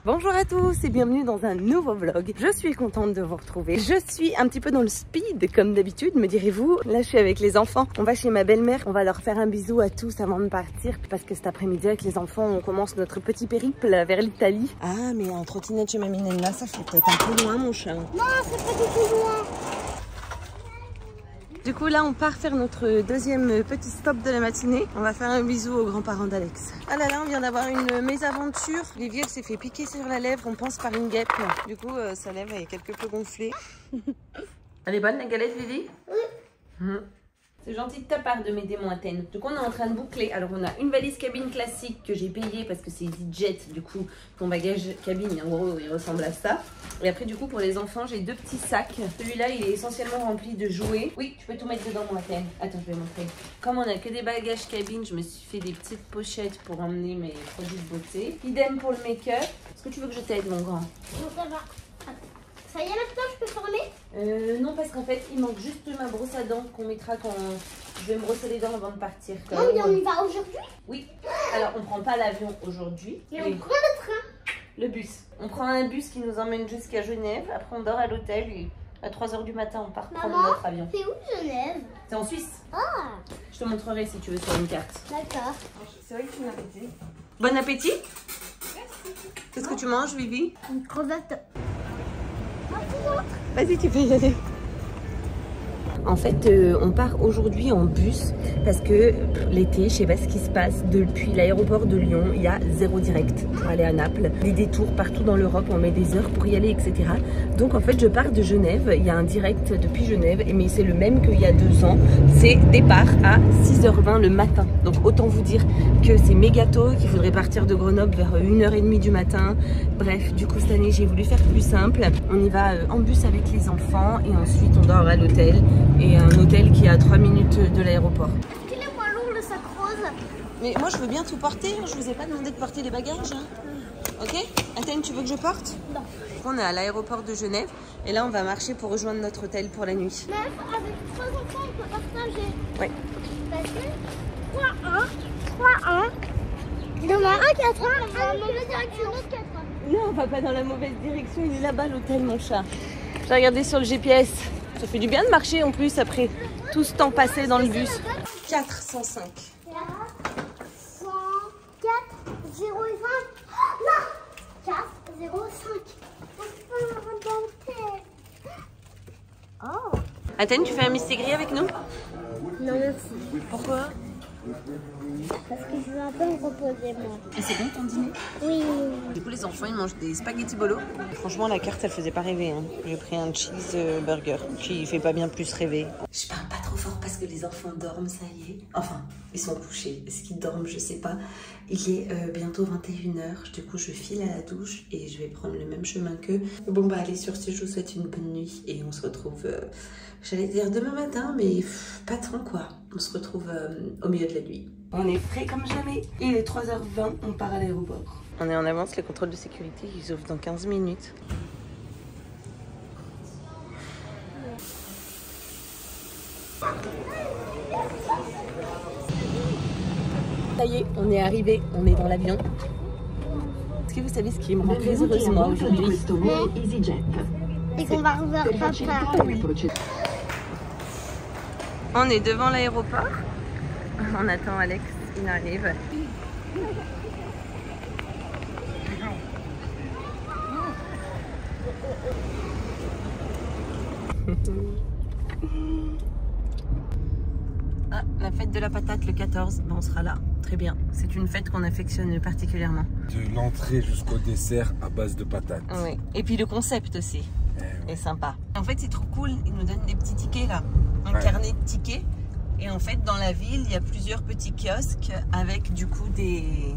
Bonjour à tous et bienvenue dans un nouveau vlog. Je suis contente de vous retrouver. Je suis un petit peu dans le speed comme d'habitude, me direz-vous. Là je suis avec les enfants, on va chez ma belle-mère, on va leur faire un bisou à tous avant de partir parce que cet après-midi avec les enfants on commence notre petit périple vers l'Italie. Ah mais en trottinette chez mamie Nella ça fait peut-être un peu loin mon chat. Non c'est pas du tout loin. Du coup là on part faire notre deuxième petit stop de la matinée. On va faire un bisou aux grands-parents d'Alex. Ah là là on vient d'avoir une mésaventure. Olivier s'est fait piquer sur la lèvre, on pense par une guêpe. Du coup sa lèvre est quelque peu gonflée. Elle est bonne la galette Vivi? Oui. C'est gentil de ta part de m'aider mon Athènes. Du coup on est en train de boucler. Alors on a une valise cabine classique que j'ai payée parce que c'est EasyJet. Du coup ton bagage cabine en gros il ressemble à ça. Et après du coup pour les enfants j'ai deux petits sacs. Celui-là il est essentiellement rempli de jouets. Oui tu peux tout mettre dedans mon Athènes. Attends je vais montrer. Comme on a que des bagages cabine, je me suis fait des petites pochettes pour emmener mes produits de beauté. Idem pour le make-up. Est-ce que tu veux que je t'aide mon grand? Non ça va. Ça y est maintenant je peux former? Non parce qu'en fait il manque juste ma brosse à dents qu'on mettra quand je vais me brosser les dents avant de partir. Non mais on y va aujourd'hui? Oui. Alors on prend pas l'avion aujourd'hui. Mais on prend le train. Le bus. On prend un bus qui nous emmène jusqu'à Genève. Après on dort à l'hôtel et à 3 h du matin on part prendre notre avion. C'est où Genève? C'est en Suisse. Ah. Je te montrerai si tu veux sur une carte. D'accord. C'est vrai que tu m'as appétit. Bon appétit. Qu'est-ce que tu manges Vivi? Une crevette. Vas-y, tu peux y aller. En fait, on part aujourd'hui en bus parce que l'été, je sais pas ce qui se passe, depuis l'aéroport de Lyon, il y a 0 direct pour aller à Naples. Les détours partout dans l'Europe, on met des heures pour y aller, etc. Donc en fait, je pars de Genève, il y a un direct depuis Genève, mais c'est le même qu'il y a 2 ans. C'est départ à 6 h 20 le matin. Donc autant vous dire que c'est méga tôt, qu'il faudrait partir de Grenoble vers 1 h 30 du matin. Bref, du coup cette année, j'ai voulu faire plus simple. On y va en bus avec les enfants et ensuite on dort à l'hôtel. Et un hôtel qui est à 3 minutes de l'aéroport. Il est moins lourd le sac rose. Mais moi je veux bien tout porter, je vous ai pas demandé de porter les bagages. Hein. Ok? Athènes, tu veux que je porte? Non. On est à l'aéroport de Genève et là on va marcher pour rejoindre notre hôtel pour la nuit. Mais avec 3 enfants on peut partager. Ouais. Parce que 3-1. Il y en a un 4 1 dans la mauvaise direction. L'autre 4 1. Non, on va pas dans la mauvaise direction, il est là-bas l'hôtel mon chat. J'ai regardé sur le GPS. Ça fait du bien de marcher en plus après tout ce temps passé dans le bus. 405. 404 0 et 20. Là 4 0 5. Oh. Athènes, tu fais un Mystic Gris avec nous? Non merci. Pourquoi? Parce que je veux un peu me reposer moi. Et c'est bon ton dîner? Oui. Du coup les enfants ils mangent des spaghetti bolo. Franchement la carte elle faisait pas rêver. Hein. J'ai pris un cheeseburger qui fait pas bien plus rêver. Je parle pas trop fort parce que les enfants dorment, ça y est. Enfin ils sont couchés. Est-ce qu'ils dorment? Je sais pas. Il est bientôt 21 h. Du coup je file à la douche et je vais prendre le même chemin qu'eux. Bon bah allez sur ce je vous souhaite une bonne nuit et on se retrouve j'allais dire demain matin mais pas tant quoi. On se retrouve au milieu de la nuit. On est frais comme jamais. Il est 3 h 20, on part à l'aéroport. On est en avance, les contrôles de sécurité, ils ouvrent dans 15 minutes. Ça y est, on est arrivé, on est dans l'avion. Est-ce que vous savez ce qui me rend très heureuse moi aujourd'hui? Et qu'on va revoir papa. On est devant l'aéroport. On attend Alex, il arrive. Ah, la fête de la patate le 14, ben on sera là. Très bien, c'est une fête qu'on affectionne particulièrement. De l'entrée jusqu'au dessert à base de patates. Oui, et puis le concept aussi est sympa. En fait c'est trop cool, ils nous donnent des petits tickets là, un carnet de tickets. Et en fait, dans la ville, il y a plusieurs petits kiosques avec du coup des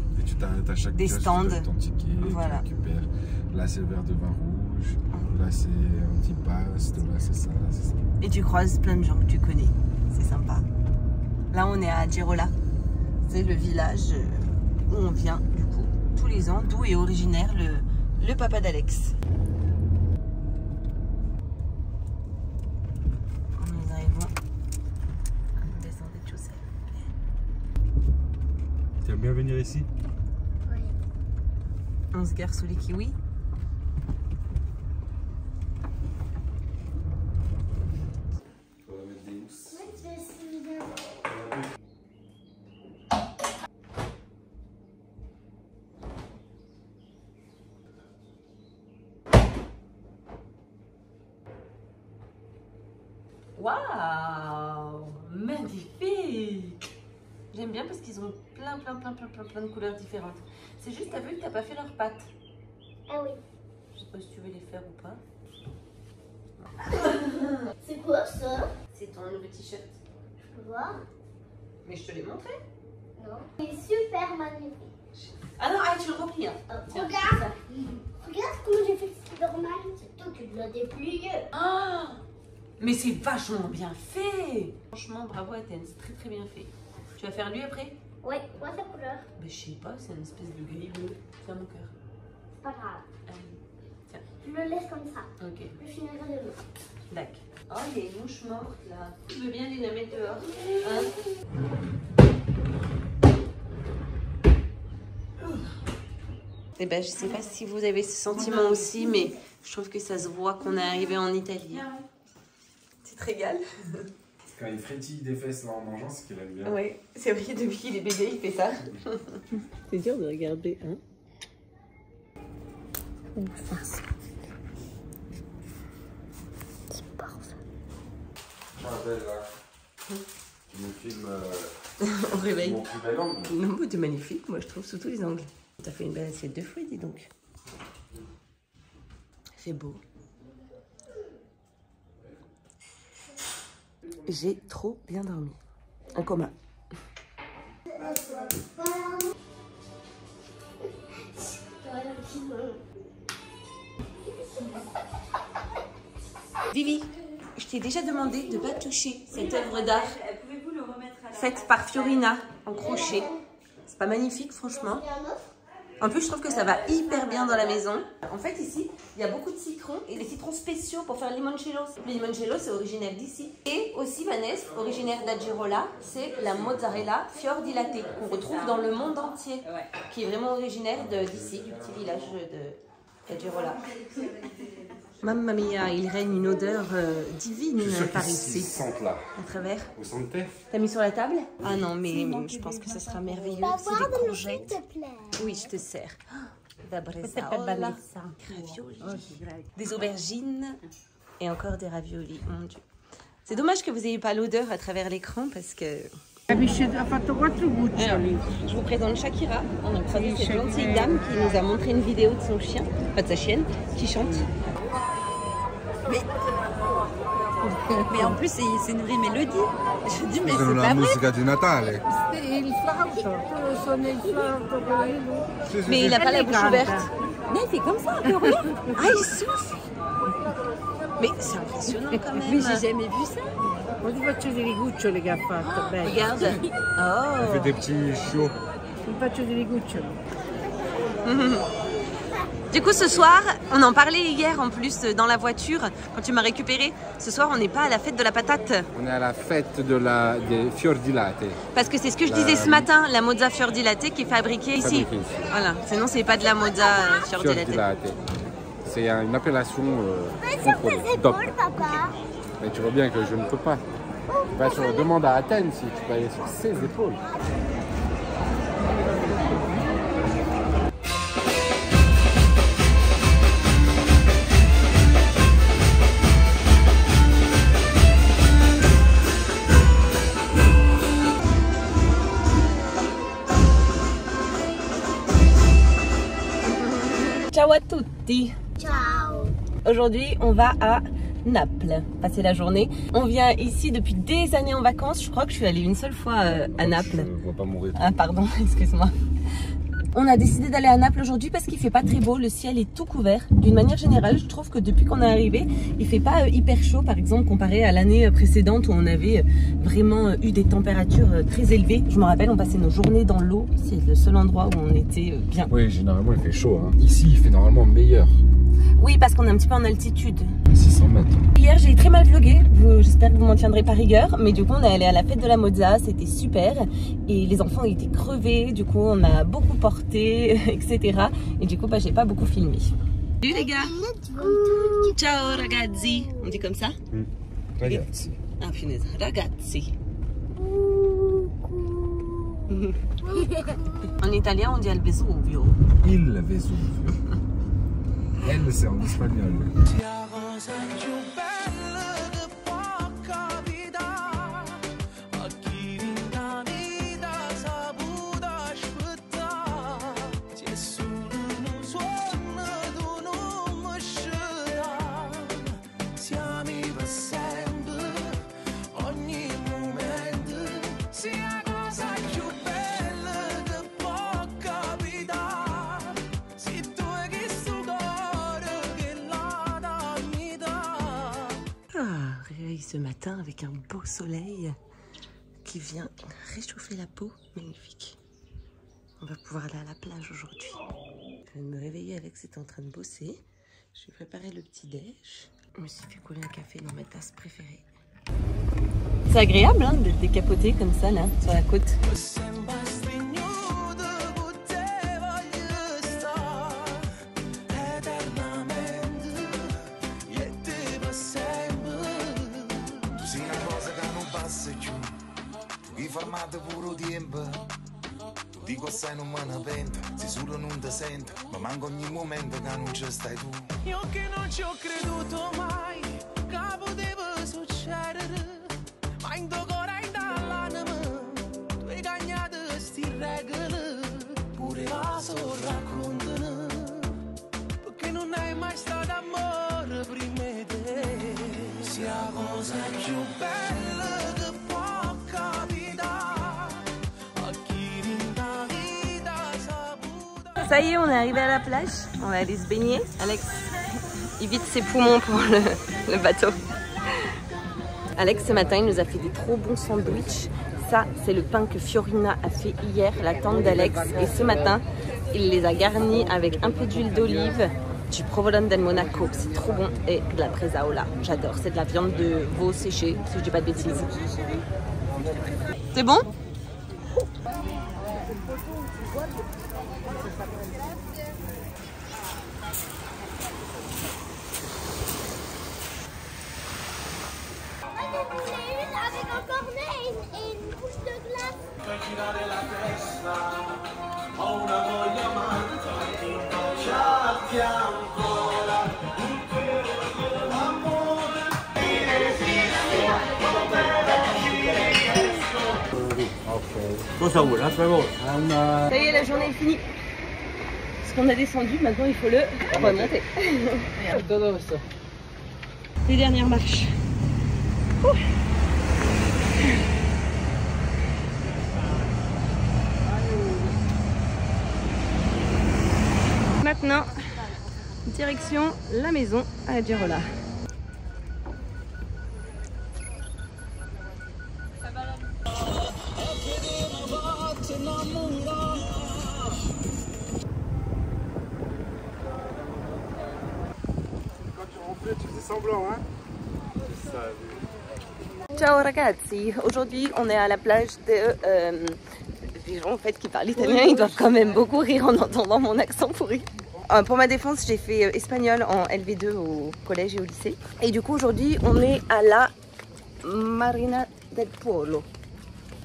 stands. Ton ticket, voilà. Tu récupères. Là, c'est le verre de vin rouge. Là, c'est un petit paste. Là, c'est ça. Là, c'est ça. Et tu croises plein de gens que tu connais. C'est sympa. Là, on est à Gèrola. C'est le village où on vient, du coup, tous les ans, d'où est originaire le papa d'Alex. Nous arrivons. On descend des chaussettes. Tu aimes bien venir ici? Oui. On se gare sous les kiwis. On va mettre des housses. Waouh, magnifique. J'aime bien parce qu'ils ont plein de couleurs différentes. C'est juste, t'as vu que t'as pas fait leurs pattes. Ah oui. Je sais pas si tu veux les faire ou pas. C'est quoi ça? C'est ton nouveau t-shirt. Je peux voir? Mais je te l'ai montré. Non. C'est super magnifique. Ah non, tu le replis. Hein. Tiens, Regarde. Regarde comment j'ai fait le normal. C'est toi qui l'as déplié. Ah, mais c'est vachement bien fait. Franchement, bravo Athènes, c'est très bien fait. Tu vas faire lui après? Oui. Quoi sa couleur? Ben, je sais pas, c'est une espèce de gris bleu. Tiens mon cœur. C'est pas grave. Tiens. Je le laisse comme ça. Ok. Je finirai demain. D'accord. Oh, il y a une mouche morte là. Tu veux bien aller la mettre dehors? Hein? Eh ben, je sais pas si vous avez ce sentiment aussi, mais je trouve que ça se voit qu'on est arrivé en Italie. Tu te régales? Quand il frétille des fesses là en mangeant, c'est qu'il aime bien. Oui, c'est vrai, depuis qu'il est bébé, il fait ça. C'est dur de regarder, hein? C'est parfait. Je rappelle là. Tu me filmes Au réveil. mon plus bel angle. Non, mais t'es magnifique, moi je trouve, sous tous les angles. T'as fait une belle assiette de fruits, dis donc. C'est beau. J'ai trop bien dormi. En coma. Vivi, je t'ai déjà demandé de ne pas toucher cette œuvre d'art faite par Fiorina en crochet. C'est pas magnifique, franchement. En plus, je trouve que ça va hyper bien dans la maison. En fait, ici, il y a beaucoup de citrons et des citrons spéciaux pour faire le limoncello. Le limoncello, c'est originaire d'ici. Et aussi, Vanessa, originaire d'Agerola, c'est la mozzarella fior di latte qu'on retrouve dans le monde entier, qui est vraiment originaire d'ici, du petit village d'Agerola. Mamma mia, il règne une odeur divine par ici. Sente là. À travers. Vous sentez? T'as mis sur la table? Ah non, mais je pense que ça sera merveilleux. C'est des courgettes. S'il te plaît. Oui, je te sers. Da bresaola, ravioli, des aubergines et encore des raviolis. Mon Dieu. C'est dommage que vous n'ayez pas l'odeur à travers l'écran parce que... Je vous présente Shakira. On a croisé cette gentille dame qui nous a montré une vidéo de son chien, pas de sa chienne, qui chante. Mais en plus, c'est une vraie mélodie. Je dis, mais c'est la pas vrai. musica di Natale. Mais il n'a pas la bouche ouverte. Non, il fait comme ça, un peu, regarde. Ah, il souffle. Mais c'est impressionnant quand même. Mais j'ai jamais vu ça. Ma ti faccio delle cucciole che ha fatto, bene. Regarde. Elle fait Oh. des petits chiots. Ti faccio delle cucciole. Du coup, ce soir, on en parlait hier en plus dans la voiture quand tu m'as récupéré. Ce soir, on n'est pas à la fête de la patate. On est à la fête des fior di latte. Parce que c'est ce que je disais ce matin, la mozza fior di latte qui est fabriquée ici. Fabriquée ici. Voilà, sinon c'est pas de la mozza fior di Fior di latte. latte. C'est une appellation contrôlée. Top. Papa. Mais tu vois bien que je ne peux pas. Tu vas sur demande à Athènes si tu peux aller sur ses épaules. Ciao à tutti. Ciao. Aujourd'hui, on va à Naples, passer la journée. On vient ici depuis des années en vacances. Je crois que je suis allée une seule fois à Naples. Je ne vois pas mourir. Ah pardon, excuse-moi. On a décidé d'aller à Naples aujourd'hui parce qu'il fait pas très beau, le ciel est tout couvert. D'une manière générale, je trouve que depuis qu'on est arrivé, il fait pas hyper chaud, par exemple, comparé à l'année précédente où on avait vraiment eu des températures très élevées. Je me rappelle, on passait nos journées dans l'eau, c'est le seul endroit où on était bien. Oui, généralement il fait chaud. Hein. Ici, il fait normalement meilleur. Oui, parce qu'on est un petit peu en altitude. 600 mètres. Hier, j'ai très mal vlogué. J'espère que vous m'en tiendrez par rigueur. Mais du coup, on est allé à la fête de la Mozza. C'était super. Et les enfants étaient crevés. Du coup, on a beaucoup porté, etc. Et du coup, bah, j'ai pas beaucoup filmé. Salut les gars. Ciao ragazzi. On dit comme ça? Ragazzi. Ah punaise. Ragazzi. En italien, on dit al Vesuvio. Il Vesuvio. Elle, c'est en espagnol. Ce matin avec un beau soleil qui vient réchauffer la peau, magnifique. On va pouvoir aller à la plage aujourd'hui. Je viens de me réveiller, Alex est en train de bosser. Je vais préparer le petit déj. Je me suis fait couler un café dans ma tasse préférée. C'est agréable hein, d'être décapoté comme ça là sur la côte. Fermate puro tempo. Tu dico assai non me ne pento, se solo non ti sento, ma manco ogni momento che non ci stai tu. Io che non ci ho creduto mai, che poteva succedere, ma in tuo cuore in dall'anima, tu hai cagnato sti regole, pure la so raccontano, perché non hai mai stato amore prima di te, sia cosa più bella che può capire. Ça y est, on est arrivé à la plage. On va aller se baigner. Alex, il vide ses poumons pour le bateau. Alex, ce matin, il nous a fait des trop bons sandwichs. Ça, c'est le pain que Fiorina a fait hier, la tante d'Alex. Et ce matin, il les a garnis avec un peu d'huile d'olive, du provolone del Monaco. C'est trop bon. Et de la bresaola. J'adore. C'est de la viande de veau séchée, si je dis pas de bêtises. C'est bon? Avec un cornet et une couche de glace. Ça y est, la journée est finie. Parce qu'on a descendu, maintenant il faut le remonter. Les dernières marches. Ouh. Maintenant, direction la maison à Girola. Tu faisais semblant, hein? Ciao ragazzi, aujourd'hui on est à la plage de... les gens en fait qui parlent italien, ils doivent quand même beaucoup rire en entendant mon accent pourri. Pour ma défense, j'ai fait espagnol en LV2 au collège et au lycée. Et du coup aujourd'hui on est à la Marina del Polo.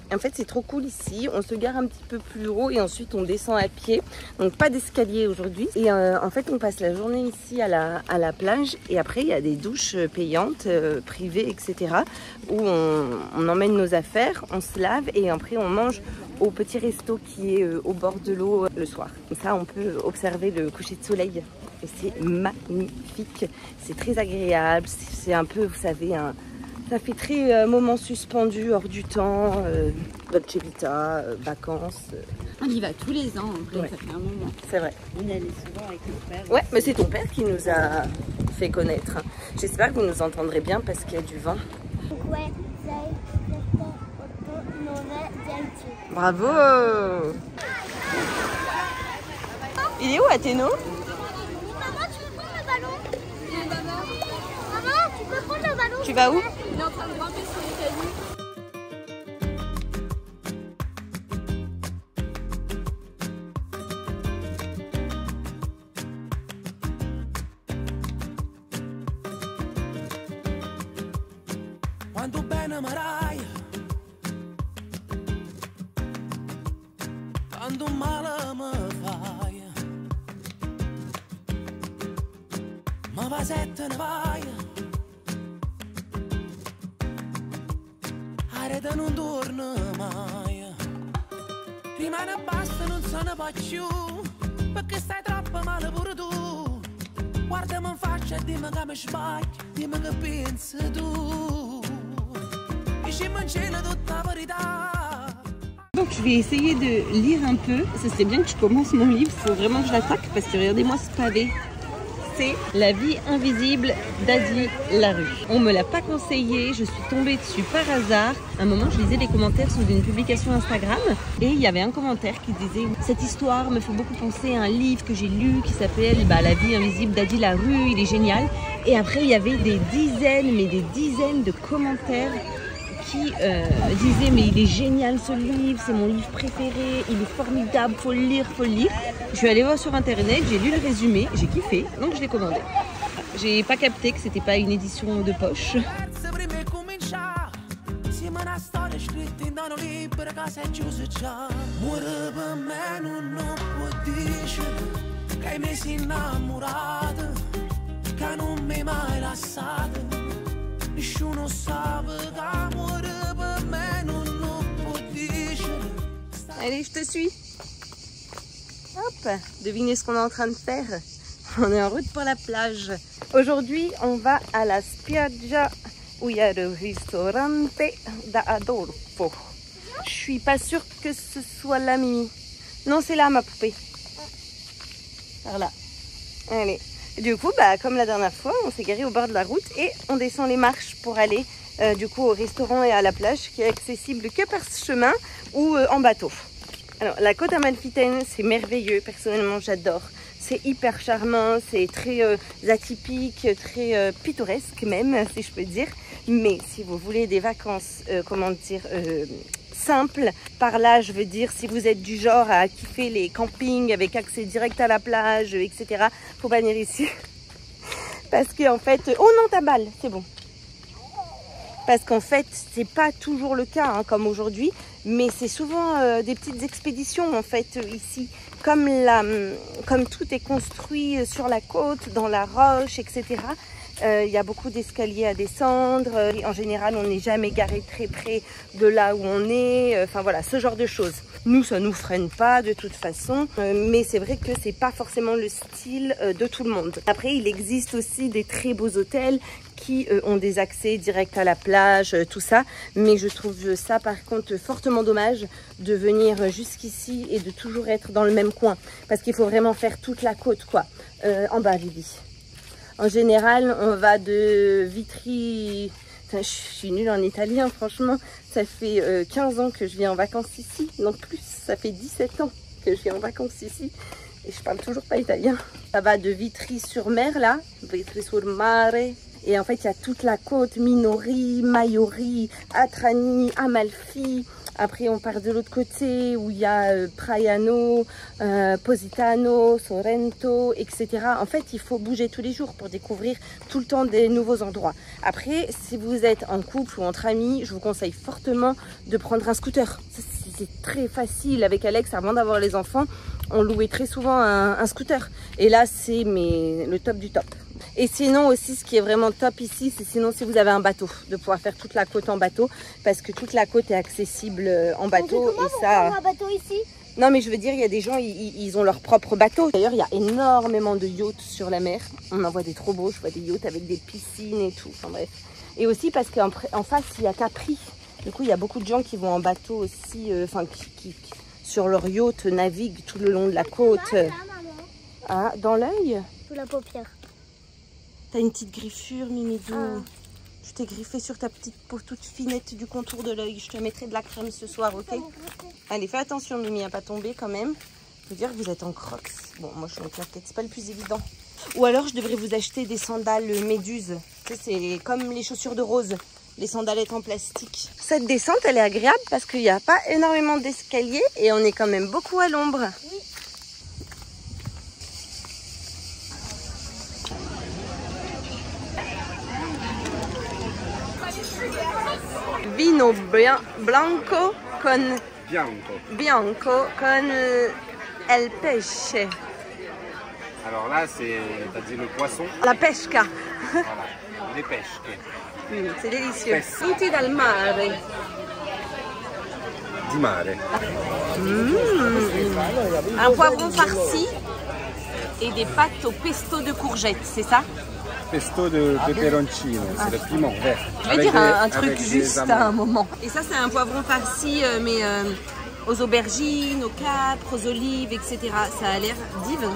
En fait, c'est trop cool ici. On se gare un petit peu plus haut et ensuite on descend à pied. Donc pas d'escalier aujourd'hui. Et en fait, on passe la journée ici à la plage. Et après, il y a des douches payantes, privées, etc. Où on emmène nos affaires, on se lave et après on mange au petit resto qui est au bord de l'eau le soir. Comme ça, on peut observer le coucher de soleil. Et c'est magnifique. C'est très agréable. C'est un peu, vous savez, ça fait très moment suspendu, hors du temps, Dolce Vita, vacances. On y va tous les ans, en plus, Ouais. ça fait un moment. C'est vrai. On y allait souvent avec mon père. Ouais, mais c'est ton père qui nous a fait connaître. J'espère que vous nous entendrez bien parce qu'il y a du vent. Bravo! Il est où Athéno? Maman, tu veux prendre le ballon? Tu vas où? Il est en train de grimper sur les cailloux. Quanto bene amarai, quando male mi fai, ma va se te ne vai, a rete non torna mai, rimane e basta, non se ne può più, perché stai troppo male pure tu, guardami in faccia e dimmi che mi sbagli, dimmi che pensi tu. Donc je vais essayer de lire un peu. Ça serait bien que je commence mon livre. Il faut vraiment que je l'attaque parce que regardez-moi ce pavé. C'est La vie invisible d'Adi Larue. On me l'a pas conseillé, je suis tombée dessus par hasard. À un moment, je lisais les commentaires sous une publication Instagram et il y avait un commentaire qui disait « Cette histoire me fait beaucoup penser à un livre que j'ai lu qui s'appelle La vie invisible d'Adi Larue, il est génial. » Et après, il y avait des dizaines, mais des dizaines de commentaires qui disait mais il est génial ce livre, c'est mon livre préféré, il est formidable, faut le lire, faut le lire. Je suis allée voir sur internet, j'ai lu le résumé, j'ai kiffé, donc je l'ai commandé. J'ai pas capté que c'était pas une édition de poche. Allez, je te suis. Hop, devinez ce qu'on est en train de faire. On est en route pour la plage. Aujourd'hui, on va à la spiaggia où il y a le ristorante da Adolfo. Je suis pas sûre que ce soit là, Mimi. Non, c'est là, ma poupée. Par là. Allez. Du coup, comme la dernière fois, on s'est garé au bord de la route et on descend les marches pour aller du coup au restaurant et à la plage qui est accessible que par ce chemin ou en bateau. Alors la côte amalfitaine, c'est merveilleux, personnellement j'adore. C'est hyper charmant, c'est très atypique, très pittoresque même, si je peux dire. Mais si vous voulez des vacances, simples, par là je veux dire, si vous êtes du genre à kiffer les campings avec accès direct à la plage, etc., faut pas venir ici. Parce qu'en fait, oh non, ta balle, c'est bon. Parce qu'en fait, c'est pas toujours le cas, hein, comme aujourd'hui, mais c'est souvent des petites expéditions en fait ici. Comme tout est construit sur la côte, dans la roche, etc. Il y a beaucoup d'escaliers à descendre. En général, on n'est jamais garé très près de là où on est. Enfin voilà, ce genre de choses. Nous, ça nous freine pas de toute façon, mais c'est vrai que c'est pas forcément le style de tout le monde. Après, il existe aussi des très beaux hôtels qui ont des accès directs à la plage, tout ça. Mais je trouve ça par contre fortement dommage de venir jusqu'ici et de toujours être dans le même coin. Parce qu'il faut vraiment faire toute la côte, quoi. En bas, Vivi. En général, on va de Vitry... Enfin, je suis nulle en italien, franchement. Ça fait 15 ans que je viens en vacances ici. Non plus, ça fait 17 ans que je viens en vacances ici. Et je parle toujours pas italien. Ça va de Vitry-sur-Mer, là. Vitry-sur-Mare. Et en fait, il y a toute la côte, Minori, Maiori, Atrani, Amalfi. Après, on part de l'autre côté où il y a Praiano, Positano, Sorrento, etc. En fait, il faut bouger tous les jours pour découvrir tout le temps des nouveaux endroits. Après, si vous êtes en couple ou entre amis, je vous conseille fortement de prendre un scooter. C'est très facile. Avec Alex, avant d'avoir les enfants, on louait très souvent un scooter. Et là, c'est le top du top. Et sinon aussi, ce qui est vraiment top ici, c'est sinon si vous avez un bateau, de pouvoir faire toute la côte en bateau, parce que toute la côte est accessible en bateau. Comment et ça... un bateau ici? Non, mais je veux dire, il y a des gens, ils ont leur propre bateau. D'ailleurs, il y a énormément de yachts sur la mer. On en voit des trop beaux, je vois des yachts avec des piscines et tout. Enfin bref. Et aussi parce qu'en face, il y a Capri. Du coup, il y a beaucoup de gens qui vont en bateau aussi, qui sur leur yacht naviguent tout le long de la côte. Ah, dans l'œil? Sous la paupière. T'as une petite griffure, Mimidou. Ah. Je t'ai griffé sur ta petite peau toute finette du contour de l'œil. Je te mettrai de la crème ce soir, ok? Allez, fais attention, Mimi, à pas tomber quand même. Je veux dire que vous êtes en crocs. Bon, moi, je suis en claquette, c'est pas le plus évident. Ou alors, je devrais vous acheter des sandales méduses. Tu sais, c'est comme les chaussures de Rose, les sandalettes en plastique. Cette descente, elle est agréable parce qu'il n'y a pas énormément d'escaliers et on est quand même beaucoup à l'ombre. Oui. Vino blanco con Bianco. con el pesce. Alors là, t'as dit le poisson. La pesca. Voilà, les pêches. C'est délicieux. Frutti dal mare. Di mare. Un poivron farci et des pâtes au pesto de courgettes, c'est ça? Pesto de peperoncino, c'est le piment vert. Je vais dire un truc juste à un moment. Et ça, c'est un poivron farci, mais aux aubergines, aux capres, aux olives, etc. Ça a l'air divin.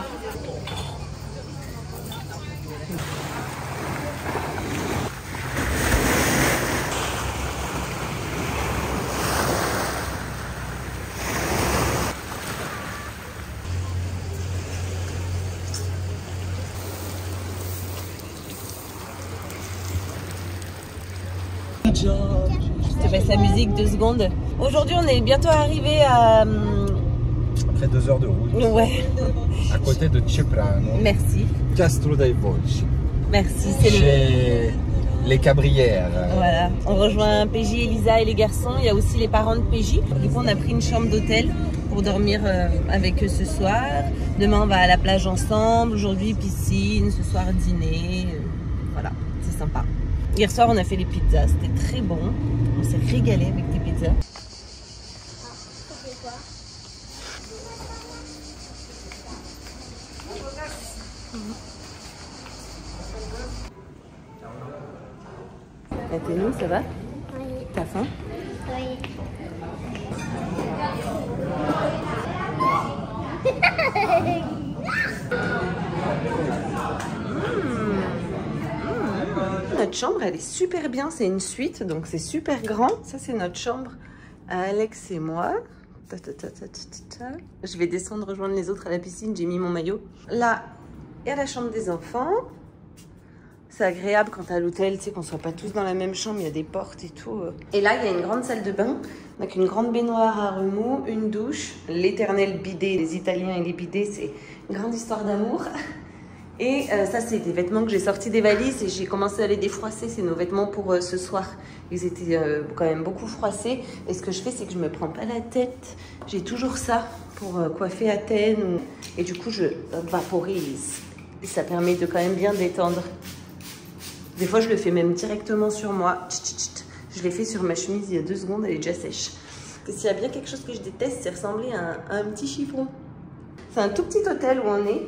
Je te baisse la musique 2 secondes. Aujourd'hui, on est bientôt arrivé à... Après 2 heures de route. Ouais. À côté de Ceprano. Merci. Castro dei Volsci. Merci. C'est Chez les Cabrières. Voilà. On rejoint PJ, Elisa et les garçons. Il y a aussi les parents de PJ. Du coup, on a pris une chambre d'hôtel pour dormir avec eux ce soir. Demain, on va à la plage ensemble. Aujourd'hui, piscine. Ce soir, dîner. Voilà. C'est sympa. Hier soir, on a fait les pizzas, c'était très bon. On s'est régalé avec des pizzas. T'es nous, ça va? Oui. T'as faim? Oui. Notre chambre, elle est super bien. C'est une suite, donc c'est super grand. Ça, c'est notre chambre à Alex et moi. Je vais descendre rejoindre les autres à la piscine. J'ai mis mon maillot. Là, il y a la chambre des enfants. C'est agréable quand t'es à l'hôtel, tu sais, qu'on soit pas tous dans la même chambre. Il y a des portes et tout. Et là, il y a une grande salle de bain. Donc, une grande baignoire à remous, une douche, l'éternel bidet. Les Italiens et les bidets, c'est une grande histoire d'amour. Et ça, c'est des vêtements que j'ai sortis des valises et j'ai commencé à les défroisser. C'est nos vêtements pour ce soir. Ils étaient quand même beaucoup froissés. Et ce que je fais, c'est que je me prends pas la tête. J'ai toujours ça pour coiffer Athènes. Et du coup, je vaporise. Et ça permet de quand même bien détendre. Des fois, je le fais même directement sur moi. Je l'ai fait sur ma chemise il y a 2 secondes. Elle est déjà sèche. Parce que s'il y a bien quelque chose que je déteste, c'est ressembler à un petit chiffon. C'est un tout petit hôtel où on est.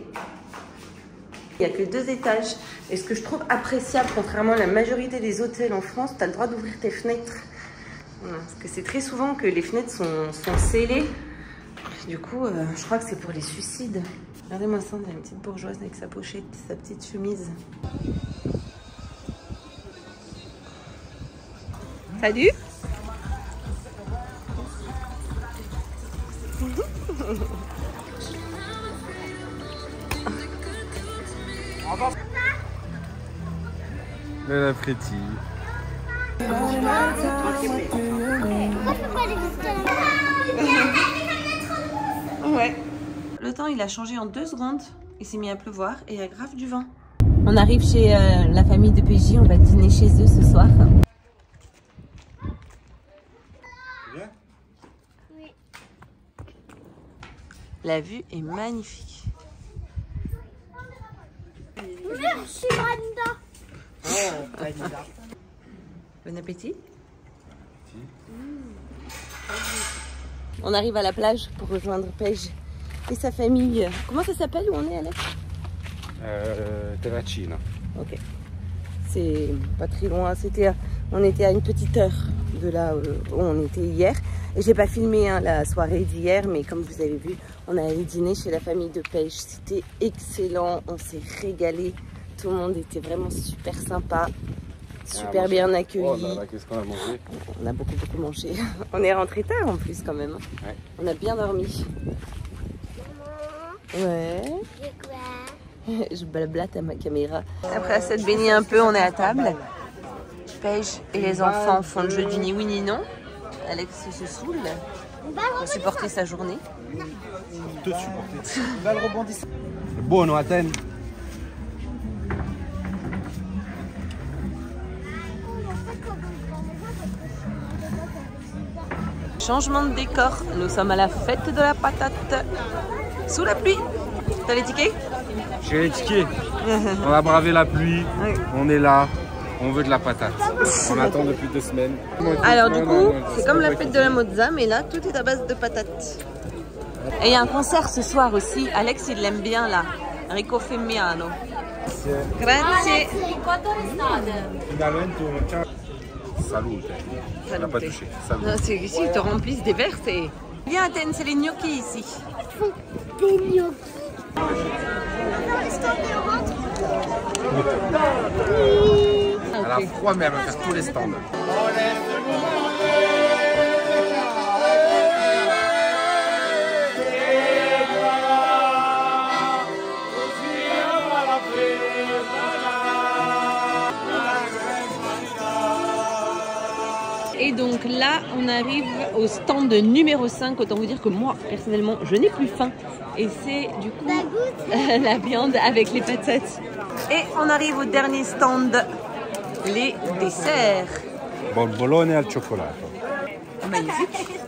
Il n'y a que 2 étages. Et ce que je trouve appréciable, contrairement à la majorité des hôtels en France, tu as le droit d'ouvrir tes fenêtres. Voilà, parce que c'est très souvent que les fenêtres sont scellées. Du coup, je crois que c'est pour les suicides. Regardez-moi ça, on a une petite bourgeoise avec sa pochette, sa petite chemise. Salut. Le l'apprécie. Pourquoi je peux pas les visiter? Ouais. Le temps, il a changé en 2 secondes. Il s'est mis à pleuvoir et il y a grave du vent. On arrive chez la famille de PJ. On va dîner chez eux ce soir. Bien. Oui. La vue est magnifique. Merci, Brenda. Bon appétit. On arrive à la plage pour rejoindre Paige et sa famille. Comment ça s'appelle où on est, Alex? Terracina. Ok. C'est pas très loin. On était à une petite heure de là où on était hier. Et j'ai pas filmé la soirée d'hier, mais comme vous avez vu, on est allé dîner chez la famille de Paige. C'était excellent. On s'est régalé. Tout le monde était vraiment super sympa. Super bien accueilli. Oh là là, qu'est-ce qu'on a mangé? On a beaucoup mangé. On est rentré tard en plus quand même. Ouais. On a bien dormi. Ouais. De quoi? Je blablate à ma caméra. Après s'être baigné un peu, on est à table. Paige et les enfants font le jeu du ni oui ni non. Alex se saoule pour supporter sa journée. Te supporter. Va le rebondissement. Buono, Athènes. Changement de décor, nous sommes à la fête de la patate. Sous la pluie. T'as les tickets? J'ai les tickets. On a bravé la pluie. Oui. On est là. On veut de la patate. On attend depuis 2 semaines. Alors du coup, c'est comme la fête de la mozza, mais là, tout est à base de patates. Et il y a un concert ce soir aussi. Alex, il l'aime bien là. Rico Femmiano. Grazie. Salute. On n'a pas touché. Salute. Non, c'est ici, ils te remplissent des verres. Viens Athènes, c'est les gnocchis ici. Des gnocchis. Elle a froid, mais elle va faire tous les stands. Et donc là, on arrive au stand numéro 5. Autant vous dire que moi, personnellement, je n'ai plus faim. Et c'est du coup la viande avec les patates. Et on arrive au dernier stand, les desserts. Bombolone al cioccolato. Magnifique.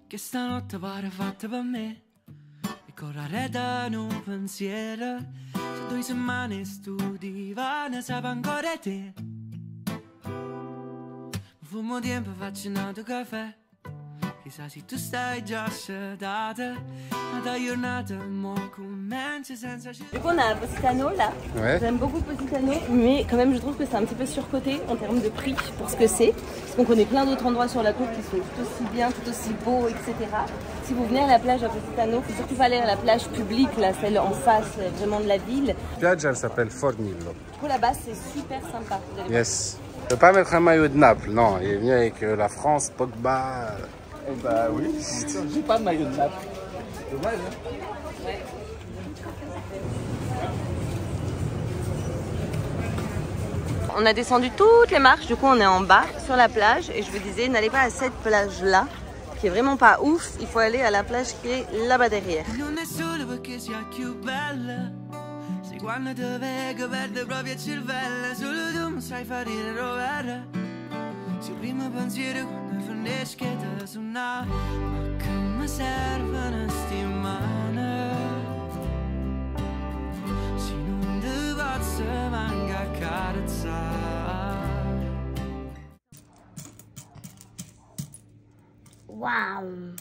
Che stanotte pare fatta per me e correre da un pensiero se 2 settimane stu divano sape ancora te fumo tempo faccio un altro caffè chissà se tu stai già sedata ma da giornata mo comincia senza Du coup, on a un Positano là. Ouais. J'aime beaucoup Positano, mais quand même, je trouve que c'est un petit peu surcoté en termes de prix pour ce que c'est. Parce qu'on connaît plein d'autres endroits sur la côte qui sont tout aussi bien, tout aussi beaux, etc. Si vous venez à la plage à Positano, il faut surtout pas aller à la plage publique, là, celle en face vraiment de la ville. La plage, elle s'appelle Fornillo. Du coup, là-bas, c'est super sympa. Vous allez Yes. Je ne peux pas mettre un maillot de Naples, non. Il est venu avec la France, Pogba. Eh bah oui, j'ai pas de maillot de Naples. Dommage, hein. Ouais. On a descendu toutes les marches, du coup on est en bas sur la plage et je vous disais n'allez pas à cette plage là qui est vraiment pas ouf, il faut aller à la plage qui est là-bas derrière. non è solo perché sia più bella se quando ti vedo perde proprio il cervello solo tu mi sai fare ridere rovere se il primo pensiero quando finisce che ti suona ma che mi serve una settimana se non ti posso manca accarezzare. Waouh.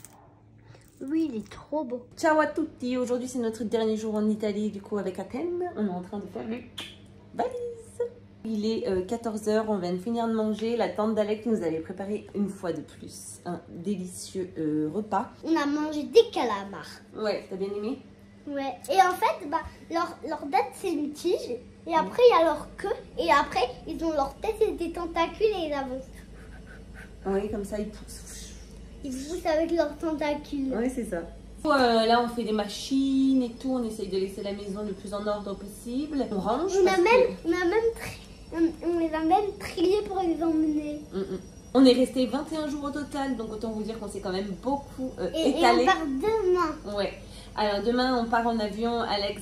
Oui, il est trop beau. Ciao à tutti, aujourd'hui c'est notre dernier jour en Italie du coup avec Athènes, on est en train de faire les valises. Il est 14h, on vient de finir de manger, la tante d'Alex nous avait préparé une fois de plus un délicieux repas. On a mangé des calamars. Ouais, t'as bien aimé? Ouais. Et en fait, bah, leur tête c'est une tige. Et après il y a leur queue. Et après ils ont leur tête et des tentacules et ils avancent. Oui, comme ça ils poussent. Ils poussent avec leurs tentacules. Oui, c'est ça. Là, on fait des machines et tout. On essaye de laisser la maison le plus en ordre possible. On range. On les a même triés pour les emmener. On est resté 21 jours au total. Donc, autant vous dire qu'on s'est quand même beaucoup Et étalé. on part demain. Ouais. Alors, demain, on part en avion. Alex,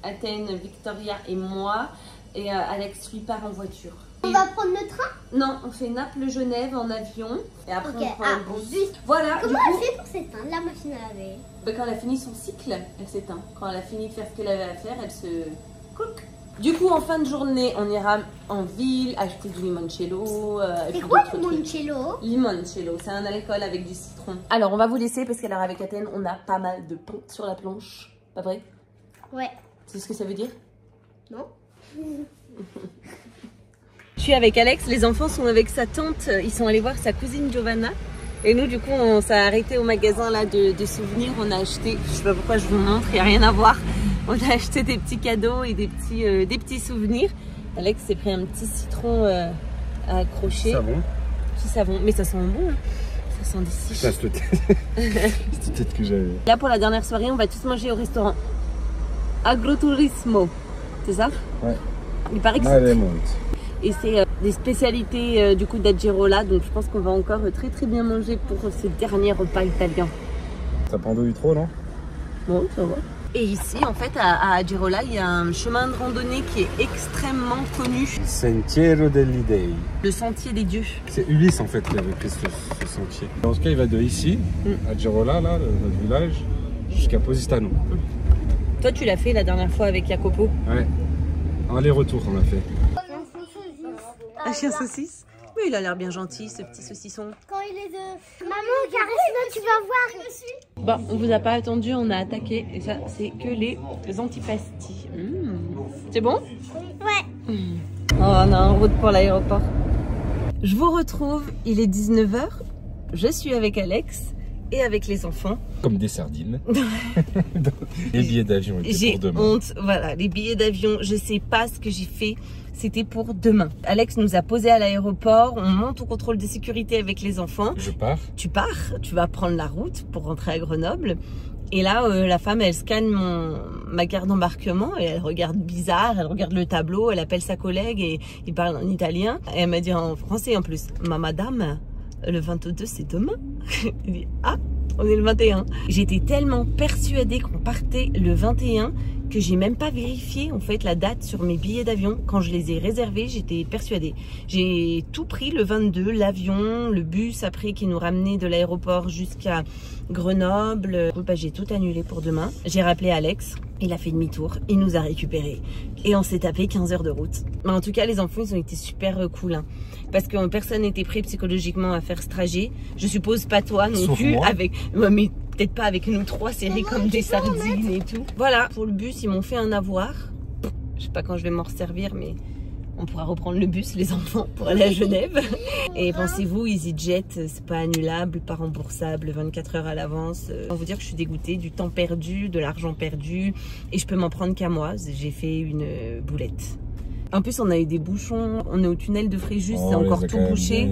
Athènes, Victoria et moi. Et Alex, lui, part en voiture. On va prendre le train? Non, on fait Naples-Genève en avion. Et après, on prend un bus. Voilà. Comment du elle coup, fait pour s'éteindre la machine à laver? quand elle a fini son cycle, elle s'éteint. Quand elle a fini de faire ce qu'elle avait à faire, elle se couque. Du coup, en fin de journée, on ira en ville acheter du limoncello. C'est quoi le limoncello? Limoncello, c'est un alcool avec du citron. Alors, on va vous laisser parce qu'alors avec Athènes, on a pas mal de pain sur la planche. Pas vrai? Ouais. Tu sais ce que ça veut dire? Non. Je suis avec Alex, les enfants sont avec sa tante, ils sont allés voir sa cousine Giovanna. Et nous, du coup, on s'est arrêté au magasin là de souvenirs. On a acheté, je sais pas pourquoi je vous montre, il n'y a rien à voir. On a acheté des petits cadeaux et des petits souvenirs. Alex s'est pris un petit citron à accrocher. Savon. Petit savon, mais ça sent bon. Hein. Ça sent d'ici. C'était peut-être que j'avais. Là, pour la dernière soirée, on va tous manger au restaurant Agroturismo. C'est ça? Ouais. Il paraît que c'est... Et c'est des spécialités du coup d'Aggerola, donc je pense qu'on va encore très bien manger pour ce dernier repas italien. Ça pendouille trop, non? Bon, ça va. Et ici, en fait, à Aggerola, il y a un chemin de randonnée qui est extrêmement connu. Sentiero degli Dei. Le sentier des dieux. C'est Ulysse en fait qui avait pris ce sentier. En tout cas, il va de ici, à Aggerola, là, notre village, jusqu'à Positano. Toi, tu l'as fait la dernière fois avec Jacopo? Ouais. Aller-retour, on l'a fait. Un chien saucisse? Oui, il a l'air bien gentil, ce petit saucisson. Quand il est de... Maman, caresse-le, tu vas voir. Bon, on vous a pas attendu, on a attaqué. Et ça, c'est que les antipastis. C'est bon? Ouais. Oh, on est en route pour l'aéroport. Je vous retrouve, il est 19h. Je suis avec Alex et avec les enfants. Comme des sardines. Les billets d'avion étaient pour demain. J'ai honte, voilà, les billets d'avion, je sais pas ce que j'ai fait. C'était pour demain. Alex nous a posé à l'aéroport, on monte au contrôle de sécurité avec les enfants. Je pars. Tu pars, tu vas prendre la route pour rentrer à Grenoble. Et là, la femme, elle scanne ma carte d'embarquement et elle regarde bizarre, elle regarde le tableau, elle appelle sa collègue et il parle en italien. Et elle m'a dit en français en plus, « Ma madame, le 22 c'est demain ?» Il dit « Ah, on est le 21 ». J'étais tellement persuadée qu'on partait le 21 que j'ai même pas vérifié en fait la date sur mes billets d'avion. Quand je les ai réservés, j'étais persuadée. J'ai tout pris le 22, l'avion, le bus après qui nous ramenait de l'aéroport jusqu'à Grenoble. Bah, j'ai tout annulé pour demain. J'ai rappelé Alex, il a fait demi-tour, il nous a récupérés et on s'est tapé 15 heures de route. Mais en tout cas, les enfants, ils ont été super cool. Hein, parce que personne n'était prêt psychologiquement à faire ce trajet. Je suppose pas toi non Sauf plus. moi. Avec... Ouais, mais peut-être pas avec nous trois serrés comme des sardines et tout. Voilà, pour le bus, ils m'ont fait un avoir. Je sais pas quand je vais m'en resservir, mais on pourra reprendre le bus, les enfants, pour aller à Genève. Et pensez-vous, EasyJet, c'est pas annulable, pas remboursable, 24 heures à l'avance. Je peux vous dire que je suis dégoûtée du temps perdu, de l'argent perdu. Et je peux m'en prendre qu'à moi. J'ai fait une boulette. En plus, on a eu des bouchons. On est au tunnel de Fréjus, c'est encore tout bouché.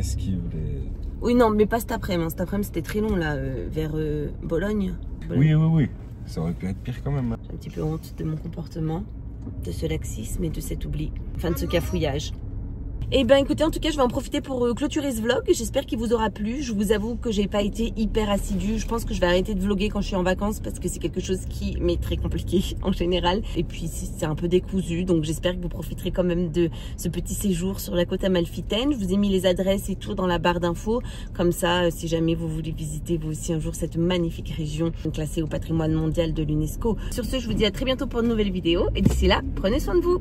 Oui, non, mais pas cet après-midi. Cet après-midi, c'était très long, là, vers Bologne. Oui. Ça aurait pu être pire quand même. J'ai un petit peu honte de mon comportement, de ce laxisme et de cet oubli. Enfin, de ce cafouillage. Et ben écoutez, en tout cas, je vais en profiter pour clôturer ce vlog. J'espère qu'il vous aura plu. Je vous avoue que j'ai pas été hyper assidue. Je pense que je vais arrêter de vlogger quand je suis en vacances parce que c'est quelque chose qui m'est très compliqué en général. Et puis ici, c'est un peu décousu. Donc j'espère que vous profiterez quand même de ce petit séjour sur la côte amalfitaine. Je vous ai mis les adresses et tout dans la barre d'infos. Comme ça, si jamais vous voulez visiter vous aussi un jour cette magnifique région classée au patrimoine mondial de l'UNESCO. Sur ce, je vous dis à très bientôt pour une nouvelle vidéo. Et d'ici là, prenez soin de vous.